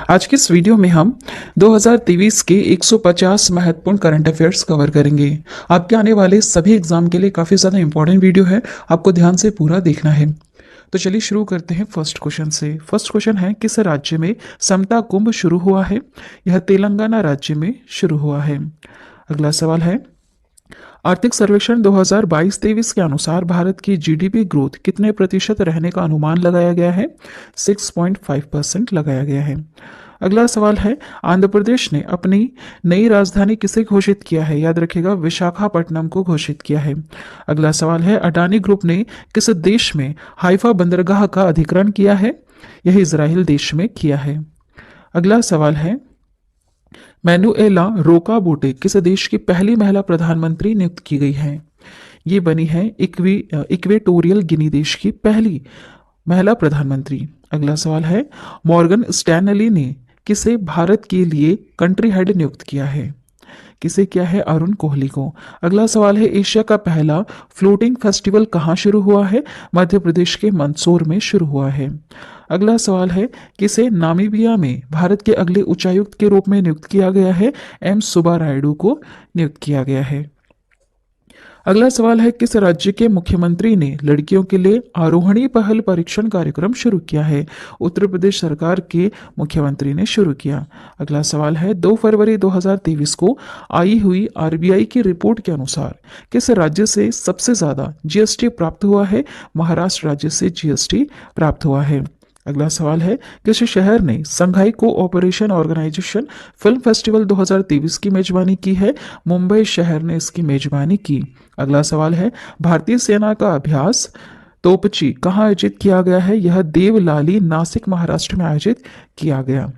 आज की इस वीडियो में हम 2023 के 150 महत्वपूर्ण करंट अफेयर्स कवर करेंगे। आपके आने वाले सभी एग्जाम के लिए काफ़ी ज़्यादा इंपॉर्टेंट वीडियो है, आपको ध्यान से पूरा देखना है। तो चलिए शुरू करते हैं फर्स्ट क्वेश्चन से। फर्स्ट क्वेश्चन है, किस राज्य में समता कुंभ शुरू हुआ है? यह तेलंगाना राज्य में शुरू हुआ है। अगला सवाल है, आर्थिक सर्वेक्षण 2022-23 के अनुसार भारत की जीडीपी ग्रोथ कितने प्रतिशत रहने का अनुमान लगाया गया है? 6.5% लगाया गया है। अगला सवाल है, आंध्र प्रदेश ने अपनी नई राजधानी किसे घोषित किया है? याद रखिएगा, विशाखापट्टनम को घोषित किया है। अगला सवाल है, अडानी ग्रुप ने किस देश में हाइफा बंदरगाह का अधिग्रहण किया है? यह इजराइल देश में किया है। अगला सवाल है, मैनुएला रोकाबोटे किस देश की पहली महिला प्रधानमंत्री नियुक्त की गई है? ये बनी है इक्वेटोरियल गिनी देश की पहली महिला प्रधानमंत्री। अगला सवाल है, मॉर्गन स्टैनली ने किसे भारत के लिए कंट्री हेड नियुक्त किया है? किसे किया है? अरुण कोहली को। अगला सवाल है, एशिया का पहला फ्लोटिंग फेस्टिवल कहाँ शुरू हुआ है? मध्य प्रदेश के मंदसौर में शुरू हुआ है। अगला सवाल है, किसे नामीबिया में भारत के अगले उच्चायुक्त के रूप में नियुक्त किया गया है? एम सुब्बारायडू को नियुक्त किया गया है। अगला सवाल है, किस राज्य के मुख्यमंत्री ने लड़कियों के लिए आरोहणी पहल परीक्षण कार्यक्रम शुरू किया है? उत्तर प्रदेश सरकार के मुख्यमंत्री ने शुरू किया। अगला सवाल है, 2 फरवरी 2023 को आई हुई आरबीआई की रिपोर्ट के अनुसार किस राज्य से सबसे ज्यादा जीएसटी प्राप्त हुआ है? महाराष्ट्र राज्य से जीएसटी प्राप्त हुआ है। अगला सवाल है, किस शहर ने संघाई कोऑपरेशन ऑर्गेनाइजेशन फिल्म फेस्टिवल 2023 की मेजबानी की है? मुंबई शहर ने इसकी मेजबानी की। अगला सवाल है, भारतीय सेना का अभ्यास तोपची कहाँ आयोजित किया गया है? यह देवलाली नासिक महाराष्ट्र में आयोजित किया गया।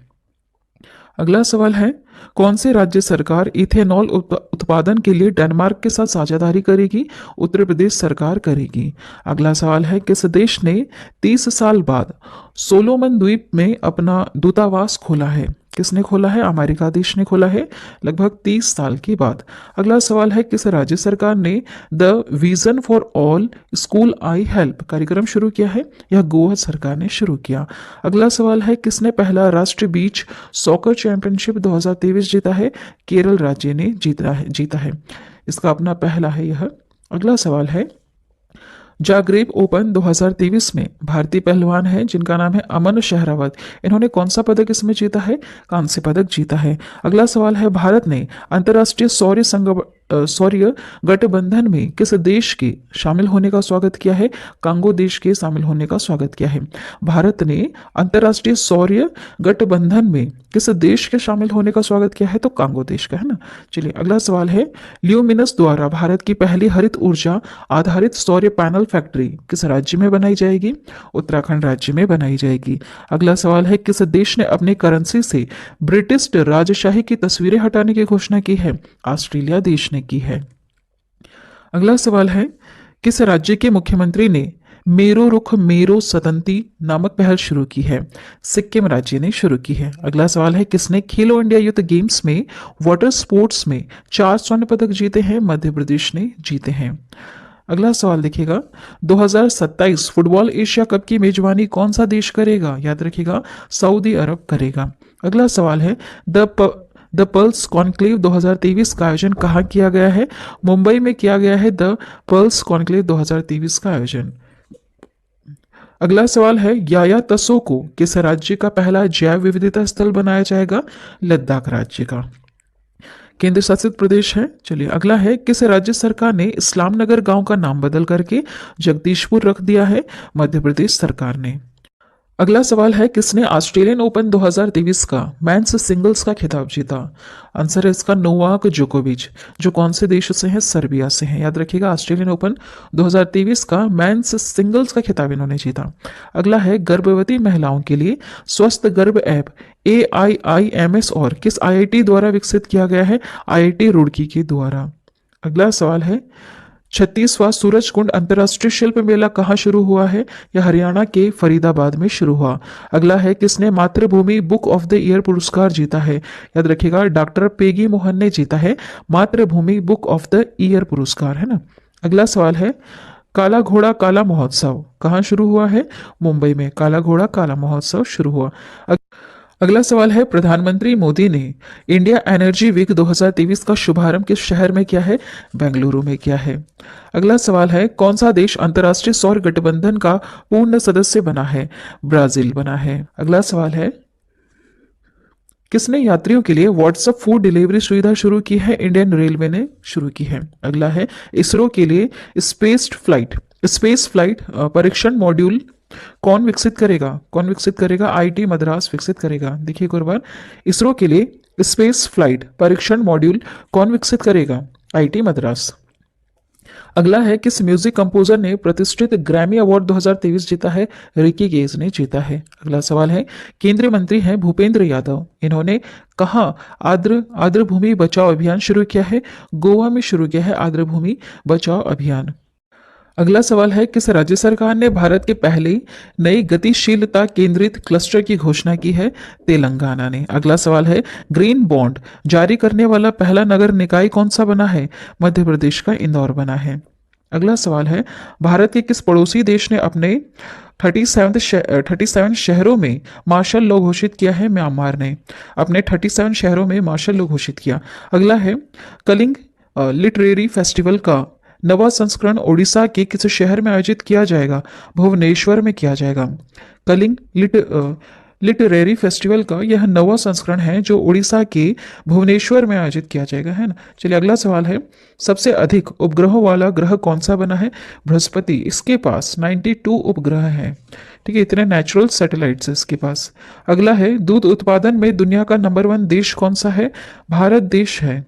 अगला सवाल है, कौन से राज्य सरकार इथेनॉल उत्पादन के लिए डेनमार्क के साथ साझेदारी करेगी? उत्तर प्रदेश सरकार करेगी। अगला सवाल है, किस देश ने 30 साल बाद सोलोमन द्वीप में अपना दूतावास खोला है? किसने खोला है? अमेरिका देश ने खोला है, लगभग 30 साल के बाद। अगला सवाल है, किस राज्य सरकार ने the vision for all school I help कार्यक्रम शुरू किया है? यह गोवा सरकार ने शुरू किया। अगला सवाल है, किसने पहला राष्ट्रीय बीच सॉकर चैंपियनशिप 2023 जीता है? केरल राज्य ने जीता है। इसका अपना पहला है यह। अगला सवाल है, जागरेब ओपन 2023 में भारतीय पहलवान हैं जिनका नाम है अमन शहरावत, इन्होंने कौन सा पदक इसमें जीता है? कांस्य पदक जीता है। अगला सवाल है, भारत ने अंतर्राष्ट्रीय सौर्य गठबंधन में किस देश के शामिल होने का स्वागत किया है? कांगो देश के शामिल होने का स्वागत किया है। भारत ने अंतर्राष्ट्रीय सौर्य गठबंधन में किस देश के शामिल होने का स्वागत किया है? तो कांगो देश का, है ना। चलिए अगला सवाल है, ल्यूमिनस द्वारा भारत की पहली हरित ऊर्जा आधारित सौर्य पैनल फैक्ट्री किस राज्य में बनाई जाएगी? उत्तराखंड राज्य में बनाई जाएगी। अगला सवाल है, किस देश ने अपनी करेंसी से ब्रिटिश राजशाही की तस्वीरें हटाने की घोषणा की है? ऑस्ट्रेलिया देश ने की है। अगला सवाल है, किस राज्य के मुख्यमंत्री ने मेरो रुख मेरो सतंती नामक पहल शुरू की है? सिक्किम राज्य ने शुरू की है। अगला सवाल है, किसने खेलो इंडिया यूथ गेम्स में वाटर स्पोर्ट्स में 4 स्वर्ण पदक जीते हैं? मध्य प्रदेश ने जीते हैं। अगला सवाल देखिएगा, 2027 फुटबॉल एशिया कप की मेजबानी कौन सा देश करेगा? याद रखिएगा, सऊदी अरब करेगा। अगला सवाल है, द पल्स कॉन्क्लेव 2023 का आयोजन कहाँ किया गया है? मुंबई में किया गया है द पल्स कॉन्क्लेव 2023 का आयोजन। अगला सवाल है, याया तसो को किस राज्य का पहला जैव विविधता स्थल बनाया जाएगा? लद्दाख राज्य का केंद्र शासित प्रदेश है। चलिए अगला है, किस राज्य सरकार ने इस्लाम नगर गांव का नाम बदल करके जगदीशपुर रख दिया है? मध्य प्रदेश सरकार ने। अगला सवाल है, किसने ऑस्ट्रेलियन ओपन 2023 का मेंस सिंगल्स का खिताब जीता? आंसर है इसका नोवाक जोकोविच, जो कौन से देश से हैं? सर्बिया से हैं। याद रखिएगा, ऑस्ट्रेलियन ओपन 2023 का मेंस सिंगल्स का खिताब इन्होंने जीता। अगला है, गर्भवती महिलाओं के लिए स्वस्थ गर्भ ऐप AIIMS और किस IIT द्वारा विकसित किया गया है? IIT रुड़की के द्वारा। अगला सवाल है, 36वां सूरजकुंड अंतर्राष्ट्रीय शिल्प मेला कहाँ शुरू हुआ है? यह हरियाणा के फरीदाबाद में शुरू हुआ। अगला है, किसने मातृभूमि बुक ऑफ द ईयर पुरस्कार जीता है? याद रखिएगा, डॉक्टर पेगी मोहन ने जीता है मातृभूमि बुक ऑफ द ईयर पुरस्कार, है ना। अगला सवाल है, काला घोड़ा काला महोत्सव कहाँ शुरू हुआ है? मुंबई में काला घोड़ा काला महोत्सव शुरू हुआ। अगला सवाल है, प्रधानमंत्री मोदी ने इंडिया एनर्जी वीक 2023 का शुभारंभ किस शहर में किया है? बेंगलुरु में किया है। अगला सवाल है, कौन सा देश अंतर्राष्ट्रीय सौर गठबंधन का पूर्ण सदस्य बना है? ब्राजील बना है। अगला सवाल है, किसने यात्रियों के लिए व्हाट्सएप फूड डिलीवरी सुविधा शुरू की है? इंडियन रेलवे ने शुरू की है। अगला है, इसरो के लिए स्पेस फ्लाइट परीक्षण मॉड्यूल कौन विकसित करेगा? कौन विकसित करेगा? आईटी मद्रास विकसित करेगा। देखिए एक और बार, इसरो के लिए स्पेस फ्लाइट परीक्षण मॉड्यूल कौन विकसित करेगा? आईटी मद्रास। अगला है, किस म्यूजिक कंपोजर ने प्रतिष्ठित ग्रैमी अवार्ड 2023 जीता है? रिकी गेज ने जीता है। अगला सवाल है, केंद्रीय मंत्री हैं भूपेंद्र यादव, इन्होंने कहाँ आर्द्र भूमि बचाओ अभियान शुरू किया है? गोवा में शुरू किया है आर्द्र भूमि बचाओ अभियान। अगला सवाल है, किस राज्य सरकार ने भारत के पहले नई गतिशीलता केंद्रित क्लस्टर की घोषणा की है? तेलंगाना ने। अगला सवाल है, ग्रीन बॉन्ड जारी करने वाला पहला नगर निकाय कौन सा बना है? मध्य प्रदेश का इंदौर बना है। अगला सवाल है, भारत के किस पड़ोसी देश ने अपने 37 शहरों में मार्शल लॉ घोषित किया है? म्यांमार ने अपने 37 शहरों में मार्शल लॉ घोषित किया। अगला है, कलिंग लिटरेरी फेस्टिवल का नवा संस्करण ओडिशा के किस शहर में आयोजित किया जाएगा? भुवनेश्वर में किया जाएगा। कलिंग लिटरेरी फेस्टिवल का यह नवा संस्करण है जो उड़ीसा के भुवनेश्वर में आयोजित किया जाएगा, है ना। चलिए अगला सवाल है, सबसे अधिक उपग्रहों वाला ग्रह कौन सा बना है? बृहस्पति। इसके पास 92 उपग्रह हैं। ठीक है, इतने नेचुरल सैटेलाइट्स है इसके पास। अगला है, दूध उत्पादन में दुनिया का नंबर 1 देश कौन सा है? भारत देश है।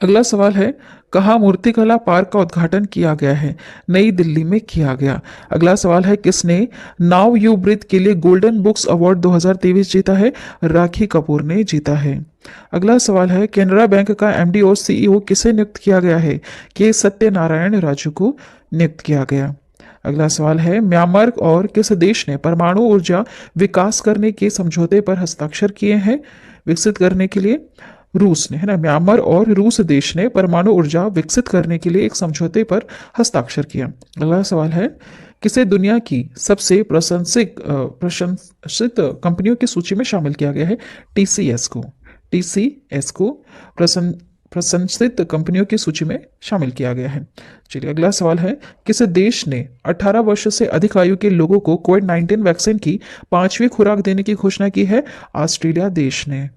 अगला सवाल है, कहाँ मूर्तिकला पार्क का उद्घाटन किया गया है? नई दिल्ली में किया गया। अगला सवाल है, किसने नाउ यू ब्रीथ के लिए गोल्डन बुक्स अवार्ड 2023 जीता है? राखी कपूर ने जीता है। अगला सवाल है, केनरा बैंक का एमडी और सीईओ किसे नियुक्त किया गया है? के सत्यनारायण राजू को नियुक्त किया गया। अगला सवाल है, म्यांमार और किस देश ने परमाणु ऊर्जा विकास करने के समझौते पर हस्ताक्षर किए हैं? विकसित करने के लिए रूस ने, है ना। म्यांमार और रूस देश ने परमाणु ऊर्जा विकसित करने के लिए एक समझौते पर हस्ताक्षर किया। अगला सवाल है, किसे दुनिया की सबसे प्रशंसित कंपनियों की सूची में शामिल किया गया है? टीसीएस को प्रशंसित कंपनियों की सूची में शामिल किया गया है। चलिए अगला सवाल है, किस देश ने 18 वर्ष से अधिक आयु के लोगों को कोविड-19 वैक्सीन की 5वीं खुराक देने की घोषणा की है? ऑस्ट्रेलिया देश ने।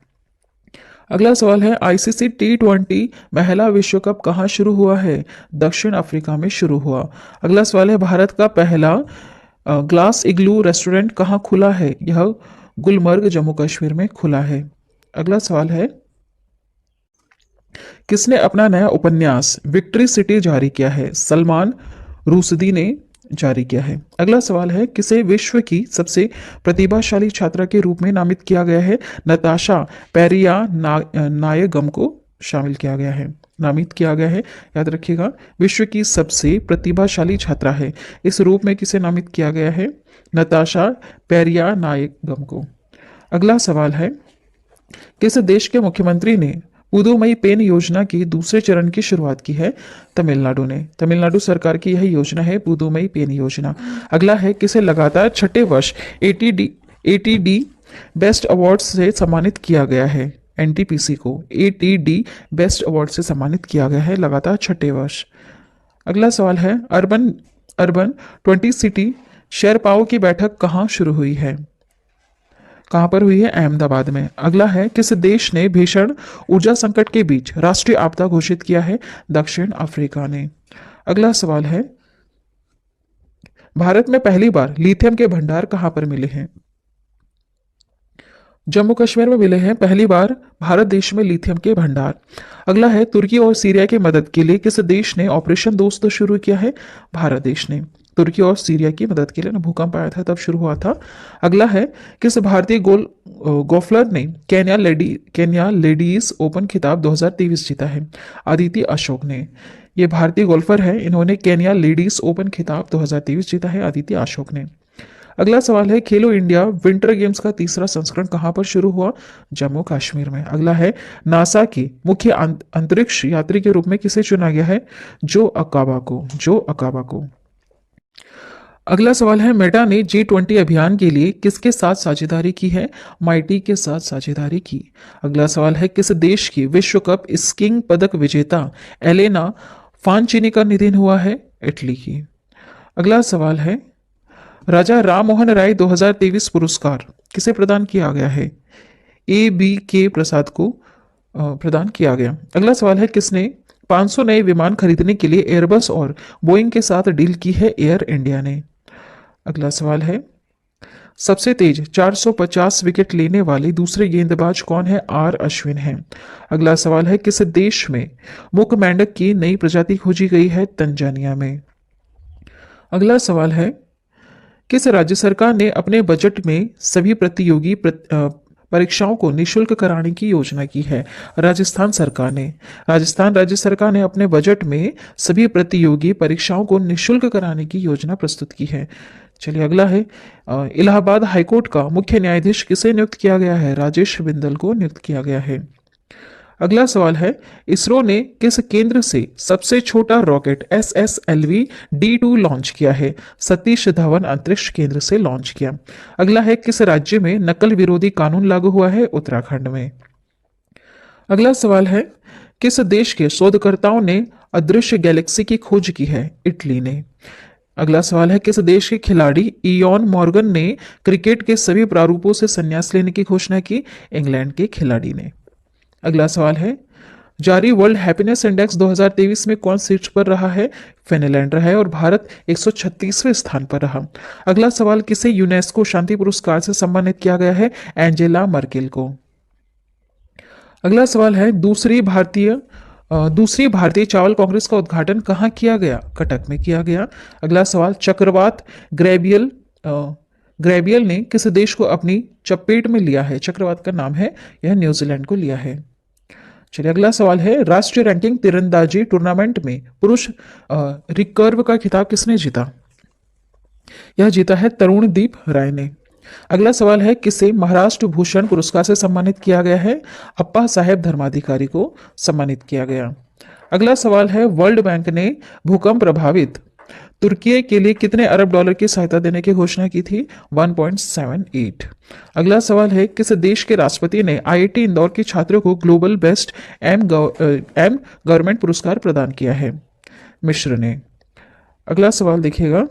अगला सवाल है, आईसीसी T20 महिला विश्व कप कहाँ शुरू हुआ है? दक्षिण अफ्रीका में शुरू हुआ। अगला सवाल है, भारत का पहला ग्लास इग्लू रेस्टोरेंट कहाँ खुला है? यह गुलमर्ग जम्मू कश्मीर में खुला है। अगला सवाल है, किसने अपना नया उपन्यास विक्ट्री सिटी जारी किया है? सलमान रूसदी ने जारी किया है। अगला सवाल है, किसे विश्व की सबसे प्रतिभाशाली छात्रा के रूप में नामित किया गया है? नताशा पेरिया नायगम को शामिल किया गया है, नामित किया गया है। याद रखिएगा, विश्व की सबसे प्रतिभाशाली छात्रा है, इस रूप में किसे नामित किया गया है? नताशा पेरिया नायगम को। अगला सवाल है, किस देश के मुख्यमंत्री ने पुदुमई पेन योजना की दूसरे चरण की शुरुआत की है? तमिलनाडु ने। तमिलनाडु सरकार की यह योजना है पुदुमई पेन योजना। अगला है, किसे लगातार छठे वर्ष एटीडी बेस्ट अवार्ड से सम्मानित किया गया है? एनटीपीसी को एटीडी बेस्ट अवार्ड से सम्मानित किया गया है लगातार छठे वर्ष। अगला सवाल है, अर्बन 20 सिटी शेरपाओ की बैठक कहाँ शुरू हुई है? कहां पर हुई है? अहमदाबाद में। अगला है, किस देश ने भीषण ऊर्जा संकट के बीच राष्ट्रीय आपदा घोषित किया है? दक्षिण अफ्रीका ने। अगला सवाल है, भारत में पहली बार लिथियम के भंडार कहां पर मिले हैं? जम्मू कश्मीर में मिले हैं पहली बार भारत देश में लिथियम के भंडार। अगला है, तुर्की और सीरिया की मदद के लिए किस देश ने ऑपरेशन दोस्त शुरू किया है? भारत देश ने। तुर्की और सीरिया की मदद के लिए ना भूकंप आया था तब शुरू हुआ था। अगला है, किस भारतीय गोल्फर ने केन्या लेडीज ओपन खिताब 2023 जीता है? अदिति अशोक ने। ये भारतीय गोल्फर है, इन्होंने केन्या लेडीज ओपन खिताब 2023 जीता है, अदिति अशोक ने। अगला सवाल है, खेलो इंडिया विंटर गेम्स का तीसरा संस्करण कहां पर शुरू हुआ? जम्मू कश्मीर में। अगला है, नासा के मुख्य अंतरिक्ष यात्री के रूप में किसे चुना गया है? जो अकाबा को। अगला सवाल है, मेटा ने G20 अभियान के लिए किसके साथ साझेदारी की है? माइटी के साथ साझेदारी की। अगला सवाल है, किस देश की विश्व कप स्कीइंग पदक विजेता एलेना फानचिनी का निधन हुआ है? इटली की। अगला सवाल है, राजा राम मोहन राय 2023 पुरस्कार किसे प्रदान किया गया है? A B K प्रसाद को प्रदान किया गया। अगला सवाल है, किसने 500 नए विमान खरीदने के लिए एयरबस और बोइंग के साथ डील की है? एयर इंडिया ने। अगला सवाल है, सबसे तेज 450 विकेट लेने वाले दूसरे गेंदबाज कौन है? आर अश्विन है। अगला सवाल है, किस देश में मूक मेंढक की नई प्रजाति खोजी गई है? तंजानिया में। अगला सवाल है, किस राज्य सरकार ने अपने बजट में सभी प्रतियोगी परीक्षाओं को निशुल्क कराने की योजना की है? राजस्थान सरकार ने। राजस्थान राज्य सरकार ने अपने बजट में सभी प्रतियोगी परीक्षाओं को निशुल्क कराने की योजना प्रस्तुत की है। चलिए अगला है, इलाहाबाद हाईकोर्ट का मुख्य न्यायाधीश किसे नियुक्त किया गया है? राजेश बिंदल को नियुक्त किया गया है। अगला सवाल है, इसरो ने किस केंद्र से सबसे छोटा रॉकेट SSLV D2 लॉन्च किया है? सतीश धवन अंतरिक्ष केंद्र से लॉन्च किया। अगला है, किस राज्य में नकल विरोधी कानून लागू हुआ है? उत्तराखंड में। अगला सवाल है, किस देश के शोधकर्ताओं ने अदृश्य गैलेक्सी की खोज की है? इटली ने। अगला सवाल है, किस देश के खिलाड़ी इयॉन मॉर्गन ने क्रिकेट के सभी प्रारूपों से संन्यास लेने की घोषणा की? इंग्लैंड के खिलाड़ी ने। अगला सवाल है, जारी वर्ल्ड हैप्पीनेस इंडेक्स 2023 में कौन शीर्ष पर रहा है? फिनलैंड रहा है और भारत 136वें स्थान पर रहा। अगला सवाल, किसे यूनेस्को शांति पुरस्कार से सम्मानित किया गया है? एंजेला मर्केल को। अगला सवाल है, दूसरी भारतीय चावल कांग्रेस का उद्घाटन कहाँ किया गया? कटक में किया गया। अगला सवाल, चक्रवात ग्रेबियल ने किस देश को अपनी चपेट में लिया है? चक्रवात का नाम है, यह न्यूजीलैंड को लिया है। चलिए अगला सवाल है, राष्ट्रीय रैंकिंग तीरंदाजी टूर्नामेंट में पुरुष रिकर्व का खिताब किसने जीता? यह जीता है तरुणदीप राय ने। अगला सवाल है, किसे महाराष्ट्र भूषण पुरस्कार से सम्मानित किया गया है? अप्पा साहेब धर्माधिकारी को सम्मानित किया गया। अगला सवाल है, वर्ल्ड बैंक ने भूकंप प्रभावित तुर्की के लिए कितने अरब डॉलर की सहायता देने की घोषणा की थी? 1.78। अगला सवाल है, किस देश के राष्ट्रपति ने IIT इंदौर के छात्रों को ग्लोबल बेस्ट एम गवर्नमेंट पुरस्कार प्रदान किया है? मिस्र ने। अगला सवाल देखिएगा,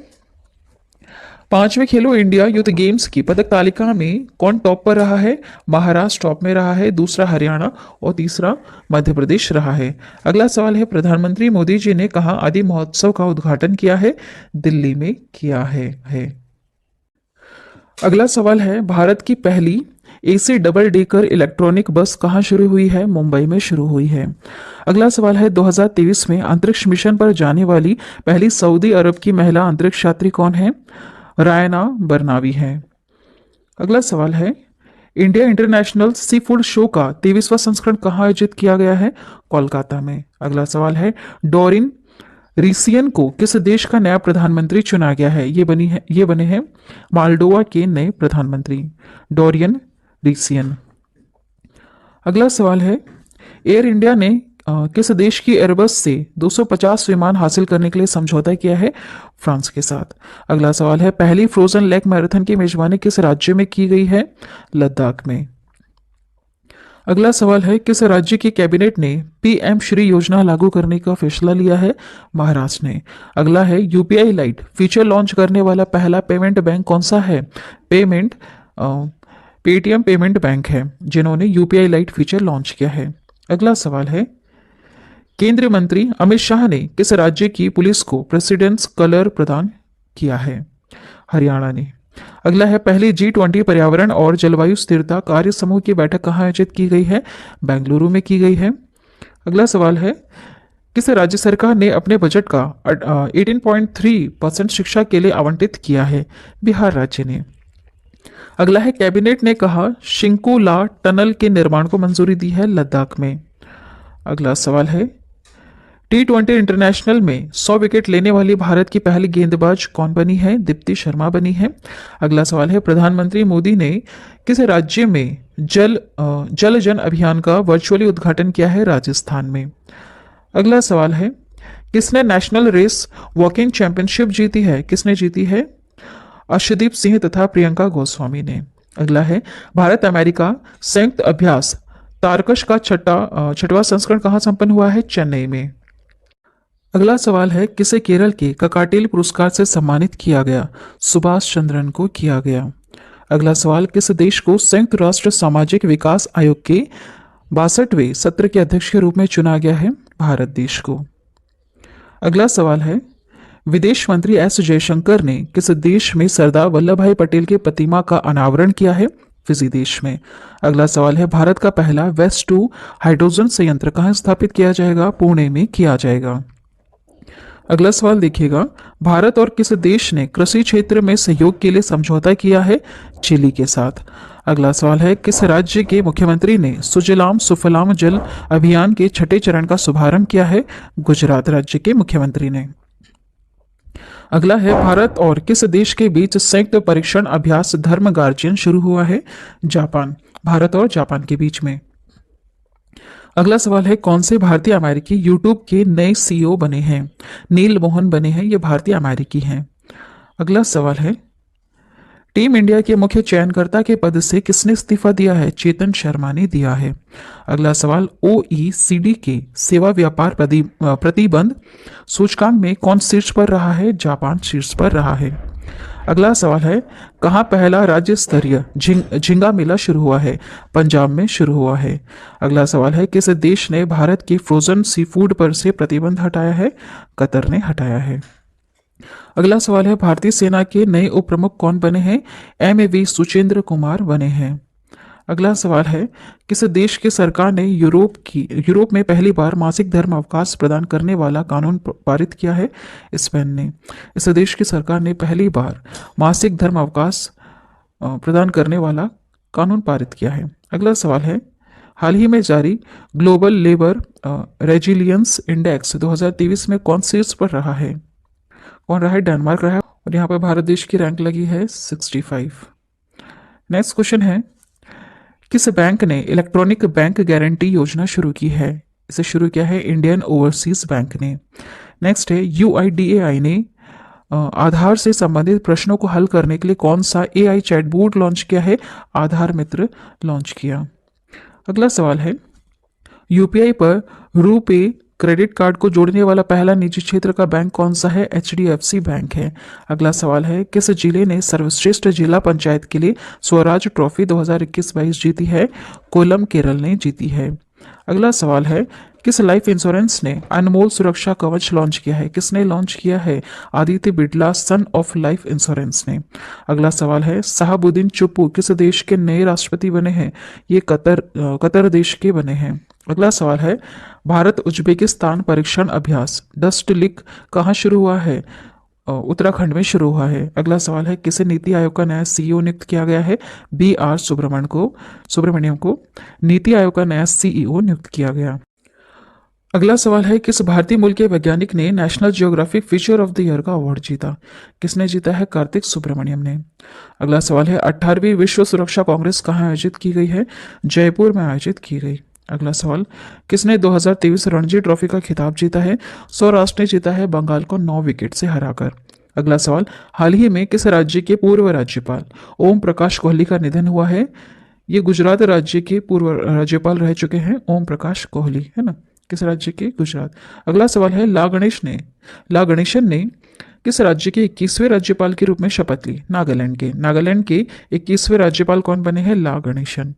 5वें खेलो इंडिया यूथ गेम्स की पदक तालिका में कौन टॉप पर रहा है? महाराष्ट्र टॉप में रहा है, दूसरा हरियाणा और तीसरा मध्य प्रदेश रहा है। अगला सवाल है, प्रधानमंत्री मोदी जी ने कहाँ आदि महोत्सव का उद्घाटन किया है? दिल्ली में किया है। अगला सवाल है, भारत की पहली AC डबल डेकर इलेक्ट्रॉनिक बस कहाँ शुरू हुई है? मुंबई में शुरू हुई है। अगला सवाल है, 2023 में अंतरिक्ष मिशन पर जाने वाली पहली सऊदी अरब की महिला अंतरिक्ष यात्री कौन है? रायना बरनावी है। अगला सवाल है, India international sea food show का 23वां संस्करण कहाँ आयोजित किया गया है? कोलकाता में। अगला सवाल है, डोरिन रिसियन को किस देश का नया प्रधानमंत्री चुना गया है? ये बने हैं माल्डोवा के नए प्रधानमंत्री, डोरियन रिसियन। अगला सवाल है, एयर इंडिया ने किस देश की एयरबस से 250 विमान हासिल करने के लिए समझौता किया है? फ्रांस के साथ। अगला सवाल है, पहली फ्रोजन लेक मैराथन की मेजबानी किस राज्य में की गई है? लद्दाख में। अगला सवाल है, किस राज्य की कैबिनेट ने PM श्री योजना लागू करने का फैसला लिया है? महाराष्ट्र ने। अगला है, UPI लाइट फीचर लॉन्च करने वाला पहला पेमेंट बैंक कौन सा है? पेटीएम पेमेंट बैंक है जिन्होंने UPI लाइट फीचर लॉन्च किया है। अगला सवाल है, केंद्रीय मंत्री अमित शाह ने किस राज्य की पुलिस को प्रेसिडेंट्स कलर प्रदान किया है? हरियाणा ने। अगला है, पहली G20 पर्यावरण और जलवायु स्थिरता कार्य समूह की बैठक कहाँ आयोजित की गई है? बेंगलुरु में की गई है। अगला सवाल है, किस राज्य सरकार ने अपने बजट का 18.3% शिक्षा के लिए आवंटित किया है? बिहार राज्य ने। अगला है, कैबिनेट ने कहा शिंकुला टनल के निर्माण को मंजूरी दी है? लद्दाख में। अगला सवाल है, T20 इंटरनेशनल में 100 विकेट लेने वाली भारत की पहली गेंदबाज कौन बनी है? दीप्ति शर्मा बनी है। अगला सवाल है, प्रधानमंत्री मोदी ने किस राज्य में जल जन अभियान का वर्चुअली उद्घाटन किया है? राजस्थान में। अगला सवाल है, किसने नेशनल रेस वॉकिंग चैंपियनशिप जीती है? किसने जीती है? अर्शदीप सिंह तथा प्रियंका गोस्वामी ने। अगला है भारत अमेरिका संयुक्त अभ्यास तारकश का छठवां संस्करण कहाँ संपन्न हुआ है? चेन्नई में। अगला सवाल है किसे केरल के ककाटेल पुरस्कार से सम्मानित किया गया? सुभाष चंद्रन को किया गया। अगला सवाल किस देश को संयुक्त राष्ट्र सामाजिक विकास आयोग के 62वें सत्र के अध्यक्ष के रूप में चुना गया है? भारत देश को। अगला सवाल है विदेश मंत्री एस जयशंकर ने किस देश में सरदार वल्लभ भाई पटेल की प्रतिमा का अनावरण किया है? फिजी देश में। अगला सवाल है भारत का पहला वेस्ट टू हाइड्रोजन संयंत्र कहाँ स्थापित किया जाएगा? पुणे में किया जाएगा। अगला सवाल देखिएगा भारत और किस देश ने कृषि क्षेत्र में सहयोग के लिए समझौता किया है? चिली के साथ। अगला सवाल है किस राज्य के मुख्यमंत्री ने सुजलाम सुफलाम जल अभियान के छठे चरण का शुभारंभ किया है? गुजरात राज्य के मुख्यमंत्री ने। अगला है भारत और किस देश के बीच संयुक्त परीक्षण अभ्यास धर्म गार्जियन शुरू हुआ है? जापान। भारत और जापान के बीच में। अगला सवाल है कौन से भारतीय अमेरिकी यूट्यूब के नए सीईओ बने हैं? नील मोहन बने हैं, ये भारतीय अमेरिकी हैं। अगला सवाल है टीम इंडिया के मुख्य चयनकर्ता के पद से किसने इस्तीफा दिया है? चेतन शर्मा ने दिया है। अगला सवाल OECD के सेवा व्यापार प्रतिबंध सूचकांक में कौन शीर्ष पर रहा है? जापान शीर्ष पर रहा है। अगला सवाल है कहाँ पहला राज्य स्तरीय झींगा मेला शुरू हुआ है? पंजाब में शुरू हुआ है। अगला सवाल है किस देश ने भारत के फ्रोजन सी फूड पर से प्रतिबंध हटाया है? कतर ने हटाया है। अगला सवाल है भारतीय सेना के नए उप प्रमुख कौन बने हैं? MAV सुचेंद्र कुमार बने हैं। अगला सवाल है किस देश की सरकार ने यूरोप में पहली बार मासिक धर्म अवकाश प्रदान करने वाला कानून पारित किया है? स्पेन ने। इस देश की सरकार ने पहली बार मासिक धर्म अवकाश प्रदान करने वाला कानून पारित किया है। अगला सवाल है हाल ही में जारी ग्लोबल लेबर रेजिलियंस इंडेक्स 2023 में कौन शीर्ष पर रहा है? कौन रहा है? डेनमार्क रहा है और यहाँ पर भारत देश की रैंक लगी है 65। नेक्स्ट क्वेश्चन है किस बैंक ने इलेक्ट्रॉनिक बैंक गारंटी योजना शुरू की है? इसे शुरू किया है इंडियन ओवरसीज बैंक ने। नेक्स्ट है UIDAI ने आधार से संबंधित प्रश्नों को हल करने के लिए कौन सा AI चैटबॉट लॉन्च किया है? आधार मित्र लॉन्च किया। अगला सवाल है UPI पर रुपे क्रेडिट कार्ड को जोड़ने वाला पहला निजी क्षेत्र का बैंक कौन सा है? HDFC बैंक है। अगला सवाल है किस जिले ने सर्वश्रेष्ठ जिला पंचायत के लिए स्वराज ट्रॉफी 2021-22 जीती है? कोल्लम केरल ने जीती है। अगला सवाल है किस लाइफ इंश्योरेंस ने अनमोल सुरक्षा कवच लॉन्च किया है? किसने लॉन्च किया है? Aditya Birla son of life insurance ने। अगला सवाल है शहाबुद्दीन चुप्पू किस देश के नए राष्ट्रपति बने हैं? ये कतर देश के बने हैं। अगला सवाल है भारत उज्बेकिस्तान परीक्षण अभ्यास डस्ट लीक कहाँ शुरू हुआ है? उत्तराखंड में शुरू हुआ है। अगला सवाल है किसे नीति आयोग का नया CEO नियुक्त किया गया है? BR सुब्रमण्यम को नीति आयोग का नया CEO नियुक्त किया गया। अगला सवाल है किस भारतीय मूल के वैज्ञानिक ने national geographic feature of the year का अवार्ड जीता? किसने जीता है? कार्तिक सुब्रमण्यम ने। अगला सवाल है 18वीं विश्व सुरक्षा कांग्रेस कहाँ आयोजित की गई है? जयपुर में आयोजित की गई। अगला सवाल किसने 2023 रणजी ट्रॉफी का खिताब जीता है? सौराष्ट्र ने जीता है बंगाल को 9 विकेट से हराकर। अगला सवाल हाल ही में किस राज्य के पूर्व राज्यपाल ओम प्रकाश कोहली का निधन हुआ है? ये गुजरात राज्य के पूर्व राज्यपाल रह चुके हैं ओम प्रकाश कोहली, है ना। किस राज्य के? गुजरात। अगला सवाल है ला गणेशन ने किस राज्य के 21वें राज्यपाल के रूप में शपथ ली? नागालैंड के 21वें राज्यपाल कौन बने हैं? ला गणेशन।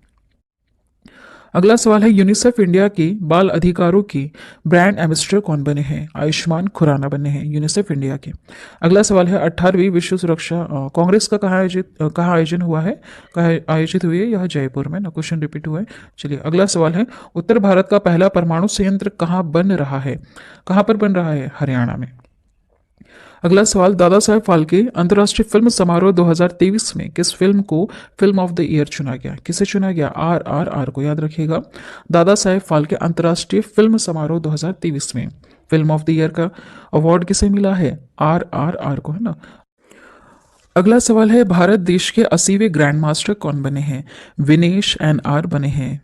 अगला सवाल है यूनिसेफ इंडिया के बाल अधिकारों की ब्रांड एम्बेसडर कौन बने हैं? आयुष्मान खुराना बने हैं यूनिसेफ इंडिया के। अगला सवाल है 18वीं विश्व सुरक्षा कांग्रेस का कहाँ आयोजन हुआ है? कहाँ आयोजित हुई है? यह जयपुर में ना। क्वेश्चन रिपीट हुआ है। चलिए अगला सवाल है उत्तर भारत का पहला परमाणु संयंत्र कहाँ बन रहा है? कहाँ पर बन रहा है? हरियाणा में। अगला सवाल दादा साहेब फाल्के अंतर्राष्ट्रीय फिल्म समारोह 2023 में किस फिल्म को फिल्म ऑफ द ईयर चुना गया? किसे चुना गया? RRR को याद रखिएगा। दादा साहेब फाल्के अंतर्राष्ट्रीय फिल्म समारोह 2023 में फिल्म ऑफ द ईयर का अवार्ड किसे मिला है? RRR को, है ना। अगला सवाल है भारत देश के 80वें ग्रैंड मास्टर कौन बने हैं? विनेश NR बने हैं।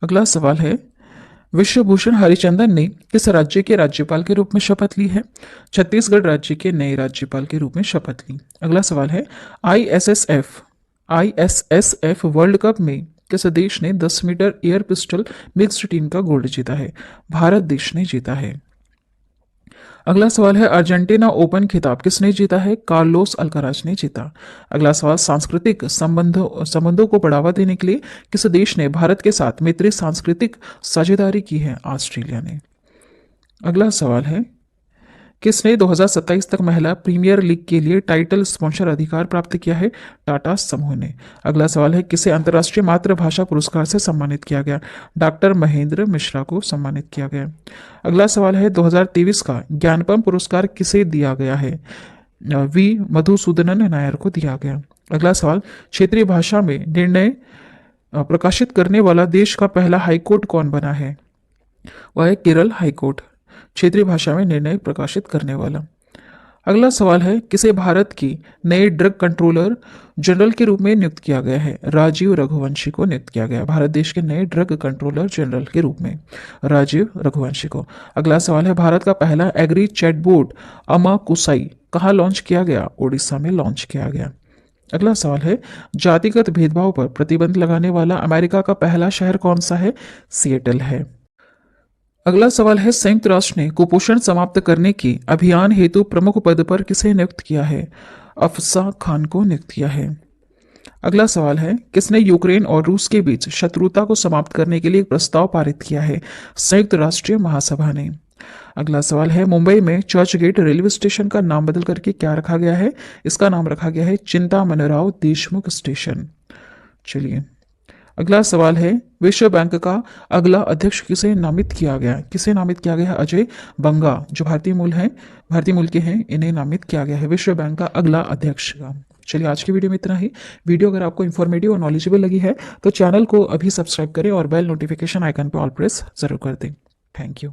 अगला सवाल है विश्वभूषण हरिचंदन ने किस राज्य के राज्यपाल के रूप में शपथ ली है? छत्तीसगढ़ राज्य के नए राज्यपाल के रूप में शपथ ली। अगला सवाल है, आईएसएसएफ वर्ल्ड कप में किस देश ने 10 metre air pistol mixed team का गोल्ड जीता है? भारत देश ने जीता है। अगला सवाल है, अर्जेंटीना ओपन खिताब किसने जीता है? कार्लोस अल्काराज ने जीता। अगला सवाल, सांस्कृतिक संबंधों को बढ़ावा देने के लिए किस देश ने भारत के साथ मैत्री सांस्कृतिक साझेदारी की है? ऑस्ट्रेलिया ने। अगला सवाल है, किसने 2027 तक महिला प्रीमियर लीग के लिए टाइटल स्पॉन्सर अधिकार प्राप्त किया है? टाटा समूह ने। अगला सवाल है, किसे अंतर्राष्ट्रीय मातृभाषा पुरस्कार से सम्मानित किया गया? डॉक्टर महेंद्र मिश्रा को सम्मानित किया गया। अगला सवाल है, 2023 का ज्ञानपम पुरस्कार किसे दिया गया है? वी मधुसूदनन नायर को दिया गया। अगला सवाल, क्षेत्रीय भाषा में निर्णय प्रकाशित करने वाला देश का पहला हाईकोर्ट कौन बना है? वह है केरल हाईकोर्ट, क्षेत्रीय भाषा में निर्णय प्रकाशित करने वाला। अगला सवाल है, किसे भारत की नए ड्रग कंट्रोलर जनरल के रूप में नियुक्त किया गया है? राजीव रघुवंशी को नियुक्त किया गया भारत देश के नए ड्रग कंट्रोलर जनरल के रूप में, राजीव रघुवंशी को। अगला सवाल है, भारत का पहला एग्री चैटबोट अमा कुसाई कहाँ लॉन्च किया गया? ओडिशा में लॉन्च किया गया। अगला सवाल है, जातिगत भेदभाव पर प्रतिबंध लगाने वाला अमेरिका का पहला शहर कौन सा है? सिएटल है। अगला सवाल है, संयुक्त राष्ट्र ने कुपोषण समाप्त करने के अभियान हेतु प्रमुख पद पर किसे नियुक्त किया है? अफसा खान को नियुक्त किया है। अगला सवाल है, किसने यूक्रेन और रूस के बीच शत्रुता को समाप्त करने के लिए एक प्रस्ताव पारित किया है? संयुक्त राष्ट्रीय महासभा ने। अगला सवाल है, मुंबई में चर्च गेट रेलवे स्टेशन का नाम बदल करके क्या रखा गया है? इसका नाम रखा गया है चिंतामणिराव देशमुख स्टेशन। चलिए, अगला सवाल है, विश्व बैंक का अगला अध्यक्ष किसे नामित किया गया? किसे नामित किया गया है? अजय बंगा, जो भारतीय मूल के हैं, इन्हें नामित किया गया है विश्व बैंक का अगला अध्यक्ष का। चलिए, आज की वीडियो में इतना ही। वीडियो अगर आपको इन्फॉर्मेटिव और नॉलेजेबल लगी है तो चैनल को अभी सब्सक्राइब करें और बेल नोटिफिकेशन आइकन पर ऑल प्रेस जरूर कर दें। Thank you.